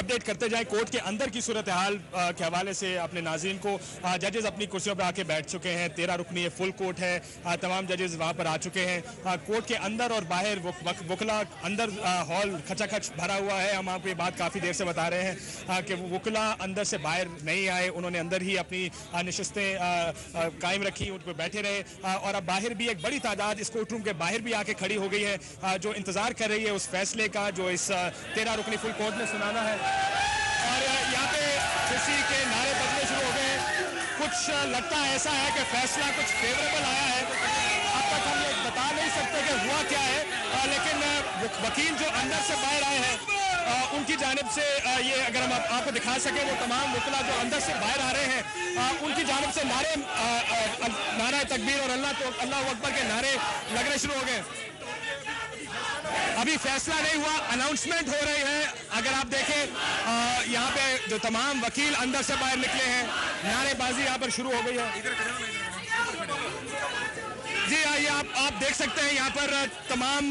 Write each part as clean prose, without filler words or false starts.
Update करते जाएं court के अंदर की सूरत हाल के हवाले से अपने नाज़रीन को। जजेस अपनी कुर्सियों पर आके बैठ चुके हैं, 13 रुकनी फुल कोर्ट है, तमाम जजेस वहाँ पर आ चुके हैं। कोर्ट के अंदर और बाहर वकला अंदर हॉल खचाखच भरा हुआ है। हम आपको ये बात काफ़ी देर से बता रहे हैं कि वकला अंदर से बाहर नहीं आए, उन्होंने अंदर ही अपनी नशिस्तें कायम रखी, उन पर बैठे रहे। और अब बाहर भी एक बड़ी तादाद इस कोर्ट रूम के बाहर भी आके खड़ी हो गई है, जो इंतज़ार कर रही है उस फैसले का जो इस 13 रुकनी फुल कोर्ट ने सुनाना है। और यहाँ पे किसी के नारे बजने शुरू हो गए। कुछ लगता ऐसा है कि फैसला कुछ फेवरेबल आया है। अब तक हम लोग बता नहीं सकते कि हुआ क्या है, लेकिन वकील जो अंदर से बाहर आए हैं उनकी जानिब से ये अगर हम आपको दिखा सकें, वो तमाम वकला जो अंदर से बाहर आ रहे हैं उनकी जानिब से नारा तकबीर और अल्लाह अकबर के नारे लगने शुरू हो गए। अभी फैसला नहीं हुआ, अनाउंसमेंट हो रही है। अगर आप देखें यहाँ पे जो तमाम वकील अंदर से बाहर निकले हैं, नारेबाजी यहाँ पर शुरू हो गई है। जी ये आप देख सकते हैं यहाँ पर तमाम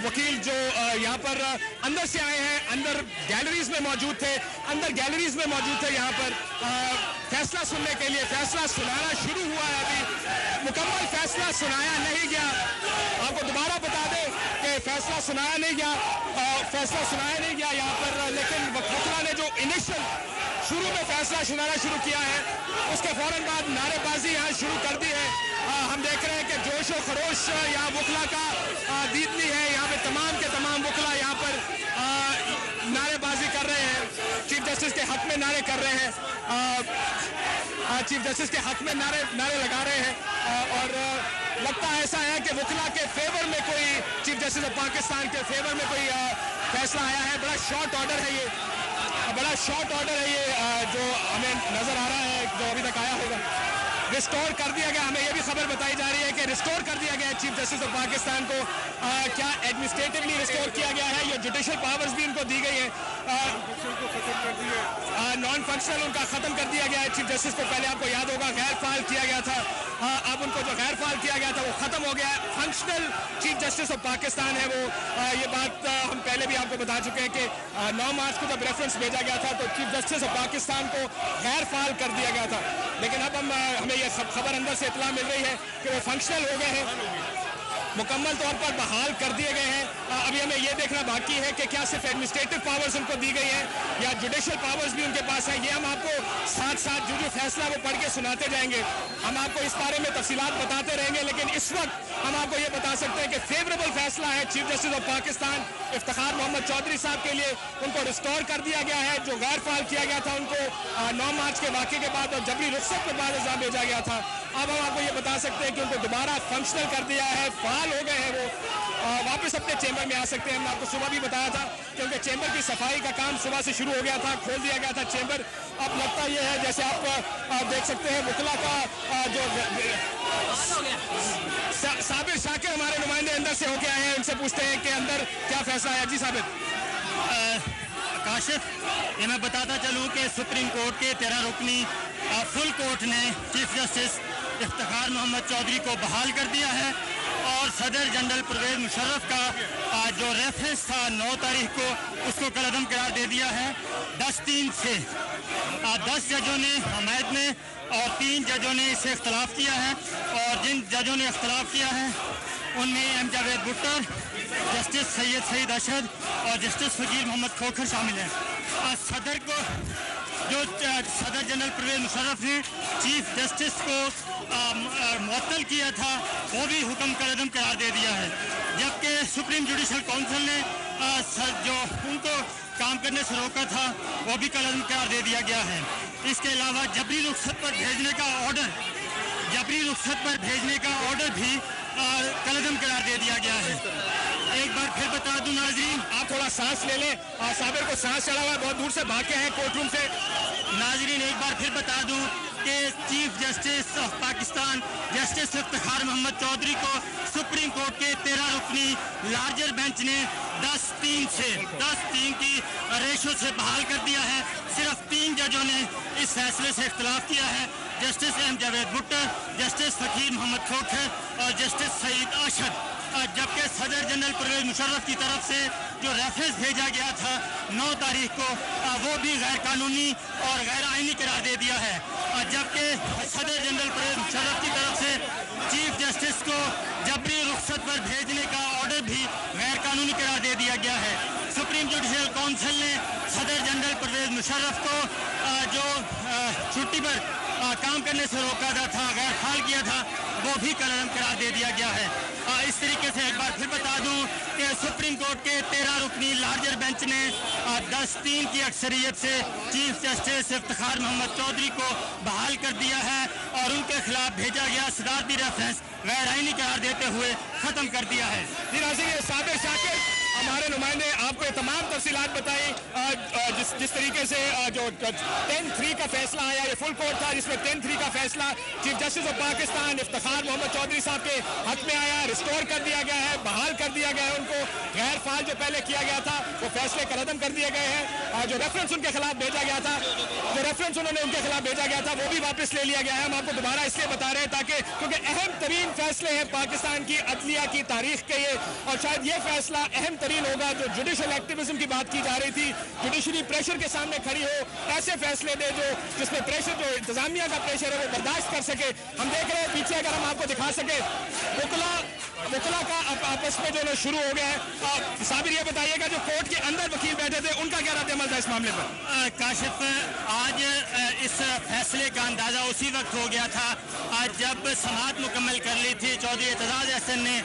वकील जो यहाँ पर अंदर से आए हैं, अंदर गैलरीज में मौजूद थे, यहाँ पर फैसला सुनने के लिए। फैसला सुनाना शुरू हुआ है, अभी मुकम्मल फैसला सुनाया नहीं गया। आपको दोबारा बता दें कि फैसला सुनाया नहीं गया यहाँ पर, लेकिन वकला ने जो इनिशियल शुरू में फैसला सुनाना शुरू किया है, उसके फौरन बाद नारेबाजी यहाँ शुरू कर दी है। हम देख रहे हैं कि जोश और खरोश यहाँ वकला का दीदनी है। यहाँ पे तमाम के तमाम वकला यहाँ पर नारेबाजी कर रहे हैं, चीफ जस्टिस के हक में नारे कर रहे हैं, चीफ जस्टिस के हक में नारे लगा रहे हैं। और लगता ऐसा है कि वकला के फेवर में कोई, चीफ जस्टिस ऑफ पाकिस्तान के फेवर में कोई फैसला आया है। बड़ा शॉर्ट ऑर्डर है ये, जो हमें नजर आ रहा है, जो अभी तक आया होगा। रिस्टोर कर दिया गया, हमें यह भी खबर बताई जा रही है कि रिस्टोर कर दिया गया है चीफ जस्टिस ऑफ पाकिस्तान को। क्या एडमिनिस्ट्रेटिवली रिस्टोर किया गया है, या जुडिशल पावर्स भी इनको दी गई है। नॉन फंक्शनल उनका खत्म कर दिया गया है चीफ जस्टिस को। पहले आपको याद होगा गैर फाल किया गया था, अब उनको जो गैर फाल किया गया था वो खत्म हो गया है। Functional chief justice of Pakistan है वो। ये बात हम पहले भी आपको बता चुके हैं कि 9 मार्च को जब रेफरेंस भेजा गया था तो चीफ जस्टिस ऑफ पाकिस्तान को गैर फाल कर दिया गया था, लेकिन अब हमें ये सब खबर अंदर से इतला मिल रही है कि वो फंक्शनल हो गए हैं, मुकम्मल तौर पर बहाल कर दिए गए हैं। अभी हमें यह देखना बाकी है कि क्या सिर्फ एडमिनिस्ट्रेटिव पावर्स उनको दी गई हैं या जुडिशल पावर्स भी उनके पास है। ये हम आपको साथ साथ जो फैसला वो पढ़ के सुनाते जाएंगे। हम आपको इस बारे में तफसीलात बताते रहेंगे, लेकिन इस वक्त हम आपको ये बता सकते हैं कि फेवरेबल फैसला है chief justice of Pakistan Iftikhar Mohammad Chaudhry साहब के लिए। उनको रिस्टोर कर दिया गया है। जो गैर फाल किया गया था उनको 9 मार्च के वाक़े के बाद और जबरी रुख्सत के बाद एग्जाम भेजा गया था। अब हम आपको ये बता सकते हैं कि उनको दोबारा फंक्शनल कर दिया है, फाल हो गए हैं वो, वापस अपने चेंबर में आ सकते हैं। हमने आपको सुबह भी बताया था क्योंकि चेंबर की सफाई का काम सुबह से शुरू हो गया था, खोल दिया गया था चेंबर। अब लगता ये है जैसे आप देख सकते हैं वकला का जो साबिर शाकिर हमारे नुमाइंदे अंदर से होके आए हैं, उनसे पूछते हैं कि अंदर क्या फैसला आया। जी साबिर। काशिफ, ये मैं बताता चलूँ कि सुप्रीम कोर्ट के 13 रुकनी फुल कोर्ट ने चीफ जस्टिस इफ्तिखार मोहम्मद चौधरी को बहाल कर दिया है और सदर जनरल परवेज मुशर्रफ का जो रेफरेंस था 9 तारीख को, उसको कलअदम करार दे दिया है 10-3 से। 10 जजों ने हमायत में और 3 जजों ने इससे इख्तलाफ किया है, और जिन जजों ने इख्तलाफ किया है उनमें एम जावेद भुट्टर, जस्टिस सईद अशद और जस्टिस फकीर मोहम्मद खोखर शामिल हैं। सदर को जो सदर जनरल परवेज मुशर्रफ ने चीफ जस्टिस को मुअत्तल किया था, वो भी हुक्म कलअदम करार दे दिया है, जबकि सुप्रीम जुडिशल काउंसिल ने जो उनको काम करने से रोका था वो भी कलअदम करार दे दिया गया है। इसके अलावा जबरी रुख्सत पर भेजने का ऑर्डर भी कलअदम करार दे दिया गया है। एक बार फिर बता दूं नाजरीन, आप थोड़ा सांस ले लें, साबिर को सांस चढ़ा हुआ है, बहुत दूर से भाग के हैं कोर्ट रूम से। नाजरीन एक बार फिर बता दूं कि chief justice of Pakistan justice Iftikhar Mohammad Chaudhry को सुप्रीम कोर्ट के 13 रुकनी लार्जर बेंच ने 10-3 की रेशो से बहाल कर दिया है। सिर्फ 3 जजों ने इस फैसले से इख्तलाफ किया है, justice M Javed Buttar, justice फकीर मोहम्मद खोखर और जस्टिस सईद अशद। जबकि सदर जनरल परवेज मुशर्रफ की तरफ से जो रेफरेंस भेजा गया था 9 तारीख को वो भी गैर कानूनी और गैर आइनी करार दे दिया है। जबकि सदर जनरल परवेज मुशर्रफ की तरफ से चीफ जस्टिस को जबरी रुखसत पर भेजने का ऑर्डर भी गैर कानूनी करार दे दिया गया है। सुप्रीम जुडिशल काउंसिल ने सदर जनरल परवेज मुशर्रफ को जो छुट्टी पर काम करने से रोका था, गैर फाल किया था, वो भी कलम करार दे दिया गया है। इस तरीके से एक बार फिर बता दूं कि सुप्रीम कोर्ट के 13 रुकनी लार्जर बेंच ने 10-3 की अक्सरियत से चीफ जस्टिस इफ्तिखार मोहम्मद चौधरी को बहाल कर दिया है और उनके खिलाफ भेजा गया सदारती रेफरेंस गैर आइनी करार देते हुए खत्म कर दिया है। जी नाज़रीन, साबिर शाकिर हमारे नुमाइंदे आपको ये तमाम तफसीलात बताई। जिस तरीके से जो 10-3 का फैसला आया, ये फुल कोर्ट था जिसमें 10-3 का फैसला chief justice of Pakistan Iftikhar Mohammad Chaudhry साहब के हक में आया, रिस्टोर कर दिया गया है, बहाल कर दिया गया है उनको। गैर फाल जो पहले किया गया था वो फैसले का रद्द कर दिए गए हैं। जो रेफरेंस उनके खिलाफ भेजा गया था, उनके खिलाफ भेजा गया था, वो भी वापस ले लिया गया है। हम आपको दोबारा इसलिए बता रहे हैं ताकि क्योंकि अहम तरीन फैसले हैं पाकिस्तान की अदलिया की तारीख के ये, और शायद ये फैसला अहम तरीन होगा। जो जुडिशल एक्टिविज्म की बात की जा रही थी, जुडिशरी प्रेशर के सामने खड़ी हो, ऐसे फैसले दे जो जिसमें प्रेशर, जो इंतजामिया का प्रेशर है वो बर्दाश्त कर सके। हम देख रहे हैं पीछे, अगर हम आपको दिखा सके, वकला का आपस में जो शुरू हो गया है। साबिर ये बताइएगा, जो कोर्ट के अंदर वकील बैठे थे उनका क्या रद्द-ए-अमल था इस मामले पर? काशिफ, आज इस फैसले का अंदाजा उसी वक्त हो गया था आज जब समाअत मुकम्मल कर ली थी चौधरी एतजाज अहसन ने।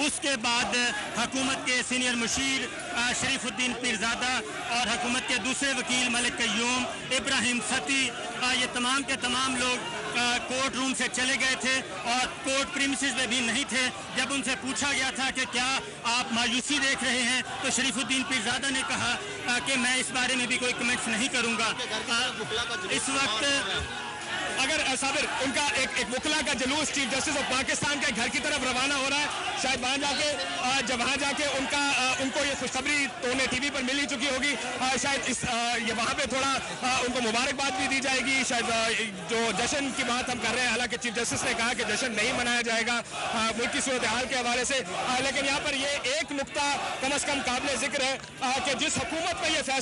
उसके बाद हुकूमत के सीनियर मुशीर शरीफुद्दीन पीरजादा और हुकूमत के दूसरे वकील मलिक कय्यूम, इब्राहिम सती, ये तमाम के तमाम लोग कोर्ट रूम से चले गए थे और कोर्ट प्रीमिसेस में भी नहीं थे। जब उनसे पूछा गया था कि क्या आप मायूसी देख रहे हैं, तो शरीफुद्दीन पीरजादा ने कहा कि मैं इस बारे में भी कोई कमेंट्स नहीं करूंगा। इस वक्त अगर साबिर, उनका एक वकला का जुलूस चीफ जस्टिस ऑफ पाकिस्तान के घर की तरफ रवाना हो रहा है, शायद वहाँ जाके उनको ये खुशखबरी तो उन्हें टीवी पर मिल ही चुकी होगी। शायद ये वहाँ पे थोड़ा उनको मुबारकबाद भी दी जाएगी। शायद जो जश्न की बात हम कर रहे हैं, हालांकि चीफ जस्टिस ने कहा कि जश्न नहीं मनाया जाएगा मुल्क की सूरत हाल के हवाले से, लेकिन यहाँ पर ये एक नुक्ता कम अज कम काबिल जिक्र है कि जिस हुकूमत में ये फैसला